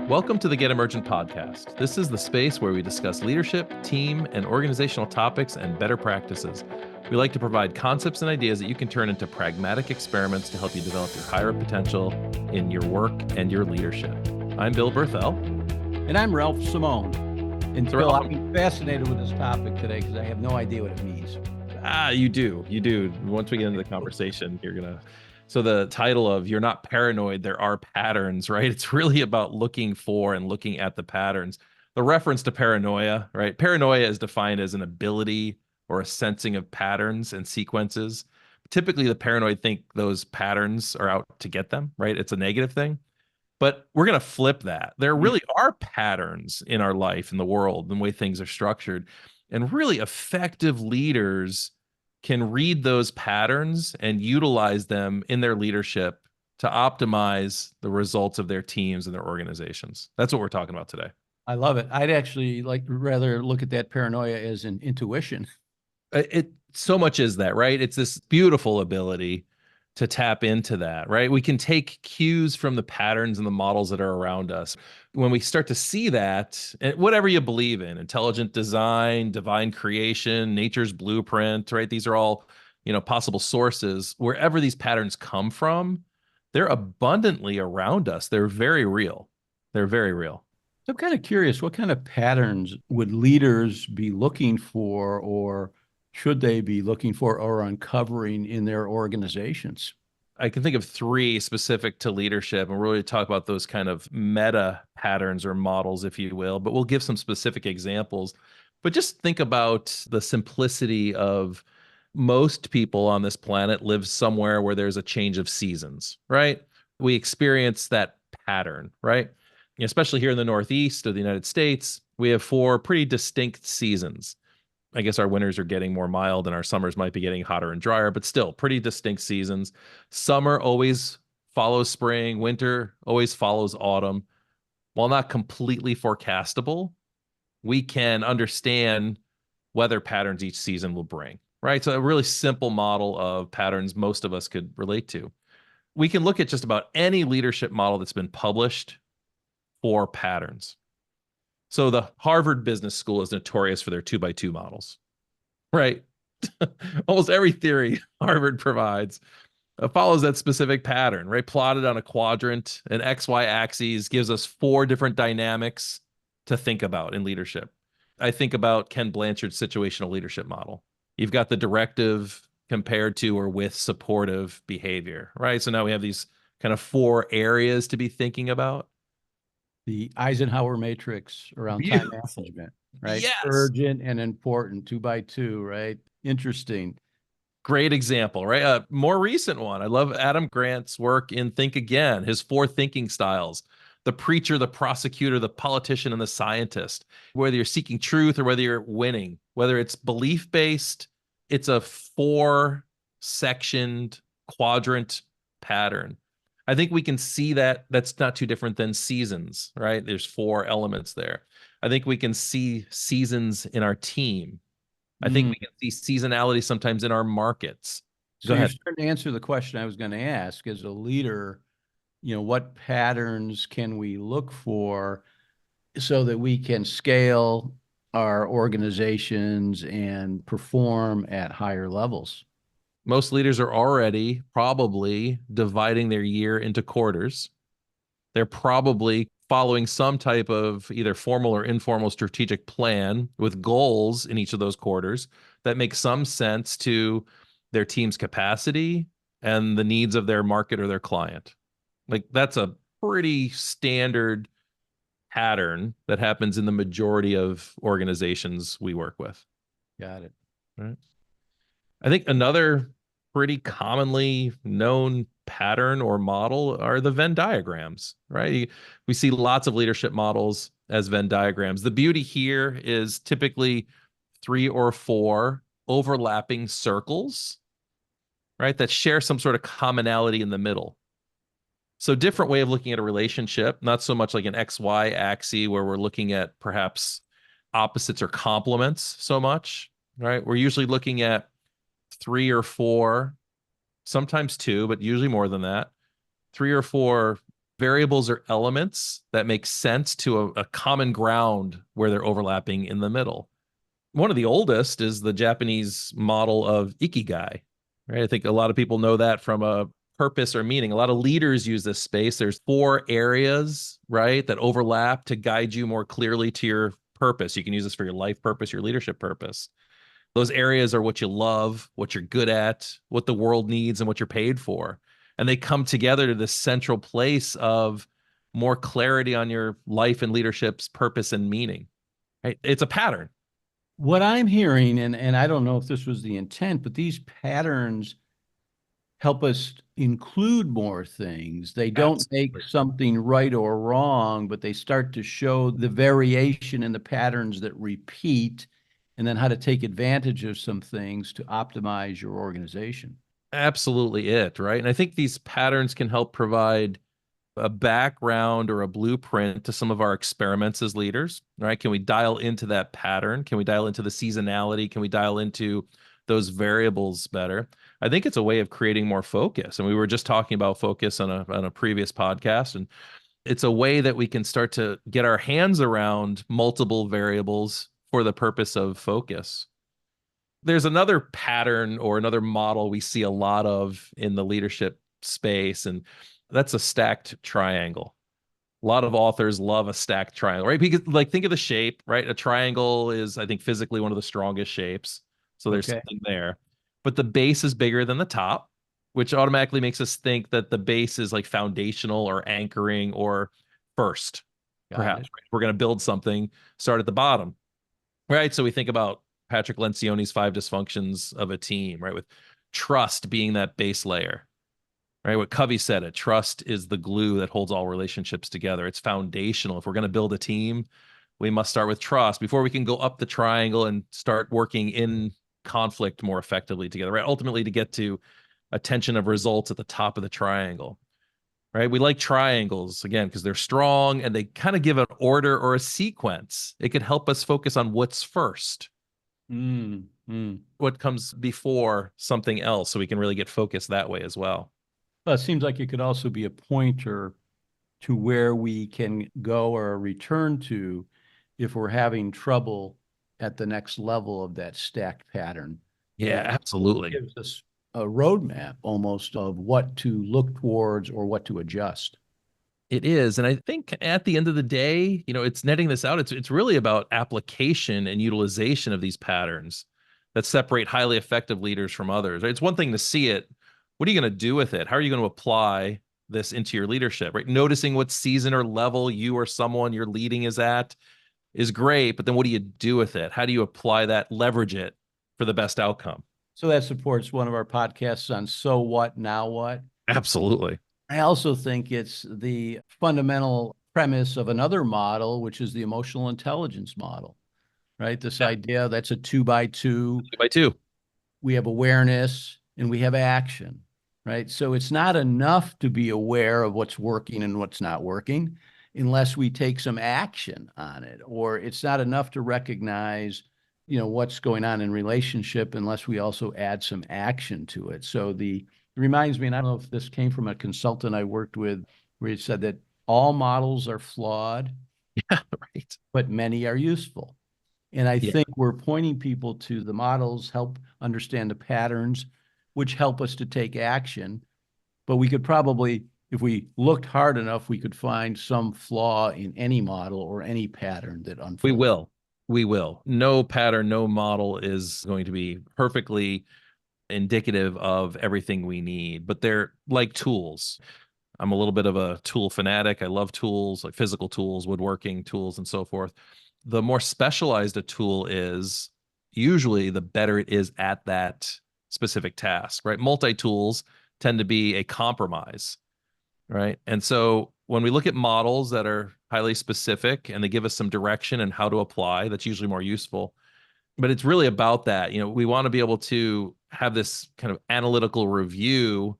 Welcome to the Get Emergent podcast. This is the space where we discuss leadership, team, and organizational topics and better practices. We like to provide concepts and ideas that you can turn into pragmatic experiments to help you develop your higher potential in your work and your leadership. I'm Bill Berthel. And I'm Ralph Simone. And So, Bill, Ralph, I'm fascinated with this topic today because I have no idea what it means. You do. Once we get into the conversation, So the title of You're Not Paranoid, There Are Patterns, right? It's really about looking for and looking at the patterns. The reference to paranoia, right? Paranoia is defined as an ability or a sensing of patterns and sequences. Typically, the paranoid think those patterns are out to get them, right? It's a negative thing. But we're going to flip that. There really are patterns in our life, in the world, and the way things are structured. And really effective leaders can read those patterns and utilize them in their leadership to optimize the results of their teams and their organizations. That's what we're talking about today. I love it. I'd actually rather look at that paranoia as an intuition. It so much is that, right? It's this beautiful ability to tap into that, right? We can take cues from the patterns and the models that are around us. When we start to see that, and whatever you believe in, intelligent design, divine creation, nature's blueprint, right? These are all, possible sources. Wherever these patterns come from, they're abundantly around us. They're very real. They're very real. I'm kind of curious, what kind of patterns would leaders be looking for, or should they be looking for or uncovering in their organizations? I can think of three specific to leadership, and we'll really talk about those kind of meta patterns or models, if you will, but we'll give some specific examples. But just think about the simplicity of most people on this planet live somewhere where there's a change of seasons, right? We experience that pattern, right? Especially here in the Northeast of the United States, we have four pretty distinct seasons. I guess our winters are getting more mild and our summers might be getting hotter and drier, but still pretty distinct seasons. Summer always follows spring, winter always follows autumn. While not completely forecastable, we can understand weather patterns each season will bring, right? So a really simple model of patterns most of us could relate to. We can look at just about any leadership model that's been published for patterns. So the Harvard Business School is notorious for their 2x2 models, right? Almost every theory Harvard provides follows that specific pattern, right? Plotted on a quadrant, an XY axis gives us four different dynamics to think about in leadership. I think about Ken Blanchard's situational leadership model. You've got the directive compared to or with supportive behavior, right? So now we have these kind of four areas to be thinking about. The Eisenhower matrix around time management, right? Yes. Urgent and important, 2x2, right? Interesting. Great example, right? More recent one. I love Adam Grant's work in Think Again, his four thinking styles: the preacher, the prosecutor, the politician, and the scientist. Whether you're seeking truth or whether you're winning, whether it's belief based, it's a four sectioned quadrant pattern. I think we can see that that's not too different than seasons, right? There's four elements there. I think we can see seasons in our team. I think we can see seasonality sometimes in our markets. So Go you're ahead. starting to answer the question I was going to ask. As a leader, what patterns can we look for so that we can scale our organizations and perform at higher levels? Most leaders are already probably dividing their year into quarters. They're probably following some type of either formal or informal strategic plan with goals in each of those quarters that make some sense to their team's capacity and the needs of their market or their client. Like that's a pretty standard pattern that happens in the majority of organizations we work with. Got it. Right. I think another pretty commonly known pattern or model are the Venn diagrams, right? We see lots of leadership models as Venn diagrams. The beauty here is typically 3 or 4 overlapping circles, right, that share some sort of commonality in the middle. So different way of looking at a relationship, not so much like an XY axis where we're looking at perhaps opposites or complements so much, right? We're usually looking at 3 or 4, sometimes 2, but usually more than that, 3 or 4 Variables are elements that make sense to a common ground where they're overlapping in the middle. One of the oldest is the Japanese model of ikigai, right? I think a lot of people know that from a purpose or meaning. A lot of leaders use this space. There's 4 areas, right, that overlap to guide you more clearly to your purpose. You can use this for your life purpose, your leadership purpose. Those areas are what you love, what you're good at, what the world needs, and what you're paid for. And they come together to this central place of more clarity on your life and leadership's purpose and meaning. Right? It's a pattern. What I'm hearing, and I don't know if this was the intent, but these patterns help us include more things. They don't Absolutely. make something right or wrong, but they start to show the variation in the patterns that repeat, and then how to take advantage of some things to optimize your organization. Absolutely it, right? And I think these patterns can help provide a background or a blueprint to some of our experiments as leaders, right? Can we dial into that pattern? Can we dial into the seasonality? Can we dial into those variables better? I think it's a way of creating more focus. And we were just talking about focus on a previous podcast. And it's a way that we can start to get our hands around multiple variables for the purpose of focus. There's another pattern or another model we see a lot of in the leadership space, and that's a stacked triangle. A lot of authors love a stacked triangle, right? Because, like, think of the shape, right? A triangle is, I think, physically one of the strongest shapes. So there's Okay. something there. But the base is bigger than the top, which automatically makes us think that the base is like foundational or anchoring or first, Got perhaps. it. Right? We're going to build something, start at the bottom, right? So we think about Patrick Lencioni's 5 dysfunctions of a team, right? With trust being that base layer, right? What Covey said, it trust is the glue that holds all relationships together. It's foundational. If we're going to build a team, we must start with trust before we can go up the triangle and start working in conflict more effectively together, right? Ultimately, to get to attention of results at the top of the triangle, right? We like triangles again because they're strong and they kind of give an order or a sequence. It could help us focus on what's first, Mm, mm. what comes before something else, so we can really get focused that way as well. Well, it seems like it could also be a pointer to where we can go or return to if we're having trouble at the next level of that stacked pattern. Yeah, And it absolutely. gives us a roadmap almost of what to look towards or what to adjust. It is. And I think at the end of the day, it's netting this out. It's really about application and utilization of these patterns that separate highly effective leaders from others. Right? It's one thing to see it. What are you going to do with it? How are you going to apply this into your leadership? Right? Noticing what season or level you or someone you're leading is at is great, but then what do you do with it? How do you apply that, leverage it for the best outcome? So that supports one of our podcasts on so what, now what. Absolutely. I also think it's the fundamental premise of another model, which is the emotional intelligence model, right? This Yeah. idea that's a 2 by 2. 2 by 2. We have awareness and we have action, right? So it's not enough to be aware of what's working and what's not working unless we take some action on it. Or it's not enough to recognize, what's going on in relationship unless we also add some action to it. So it reminds me, and I don't know if this came from a consultant I worked with, where he said that all models are flawed, Yeah, right. but many are useful. And I Yeah. think we're pointing people to the models, help understand the patterns, which help us to take action. But we could probably, if we looked hard enough, we could find some flaw in any model or any pattern that We unfolds. will. We will. No pattern, no model is going to be perfectly indicative of everything we need, but they're like tools. I'm a little bit of a tool fanatic. I love tools, like physical tools, woodworking tools, and so forth. The more specialized a tool is, usually the better it is at that specific task, right? Multi tools tend to be a compromise, right? And so when we look at models that are highly specific and they give us some direction and how to apply, that's usually more useful. But it's really about that. We want to be able to have this kind of analytical review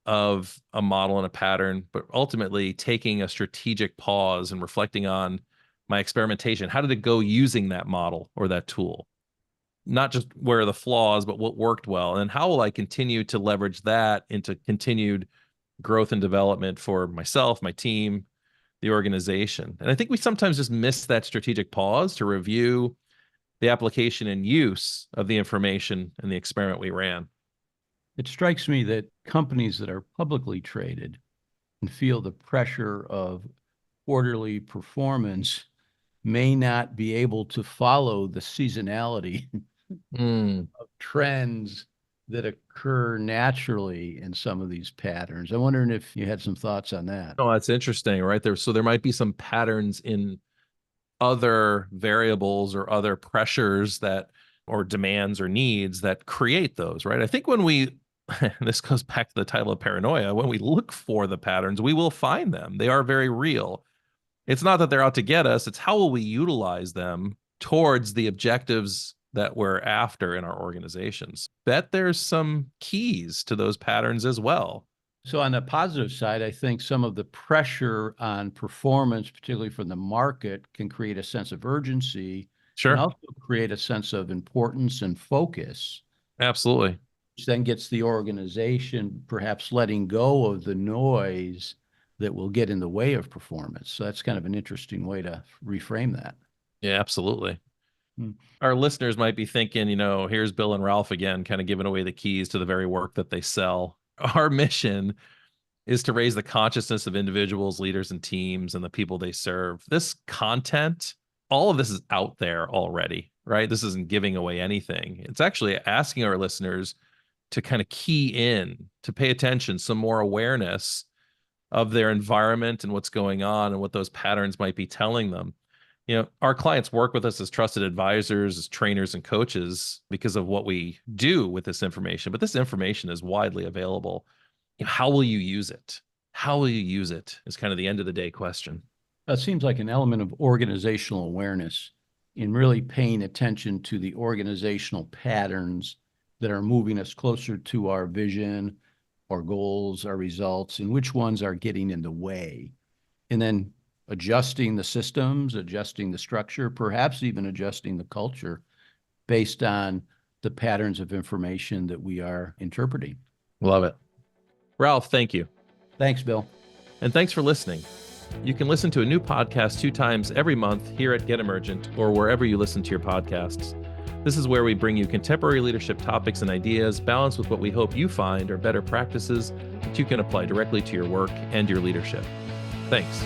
of a model and a pattern, but ultimately taking a strategic pause and reflecting on my experimentation. How did it go using that model or that tool? Not just where are the flaws, but what worked well. And how will I continue to leverage that into continued growth and development for myself, my team, the organization. And I think we sometimes just miss that strategic pause to review the application and use of the information and the experiment we ran. It strikes me that companies that are publicly traded and feel the pressure of quarterly performance may not be able to follow the seasonality of trends that occur naturally in some of these patterns. I'm wondering if you had some thoughts on that. Oh, that's interesting, right there. So there might be some patterns in other variables or other pressures that, or demands or needs that create those, right? I think when we, this goes back to the title of Paranoia, when we look for the patterns, we will find them. They are very real. It's not that they're out to get us, it's how will we utilize them towards the objectives that we're after in our organizations. Bet there's some keys to those patterns as well. So on the positive side, I think some of the pressure on performance, particularly from the market, can create a sense of urgency. Sure. And also create a sense of importance and focus. Absolutely. Which then gets the organization perhaps letting go of the noise that will get in the way of performance. So that's kind of an interesting way to reframe that. Yeah, absolutely. Our listeners might be thinking, here's Bill and Ralph again, kind of giving away the keys to the very work that they sell. Our mission is to raise the consciousness of individuals, leaders, and teams and the people they serve. This content, all of this is out there already, right? This isn't giving away anything. It's actually asking our listeners to kind of key in, to pay attention, some more awareness of their environment and what's going on and what those patterns might be telling them. Our clients work with us as trusted advisors, as trainers and coaches because of what we do with this information. But this information is widely available. How will you use it? How will you use it is kind of the end of the day question. That seems like an element of organizational awareness in really paying attention to the organizational patterns that are moving us closer to our vision, our goals, our results, and which ones are getting in the way. And then adjusting the systems, adjusting the structure, perhaps even adjusting the culture based on the patterns of information that we are interpreting. Love it. Ralph, thank you. Thanks, Bill. And thanks for listening. You can listen to a new podcast 2 times every month here at Get Emergent or wherever you listen to your podcasts. This is where we bring you contemporary leadership topics and ideas balanced with what we hope you find are better practices that you can apply directly to your work and your leadership. Thanks.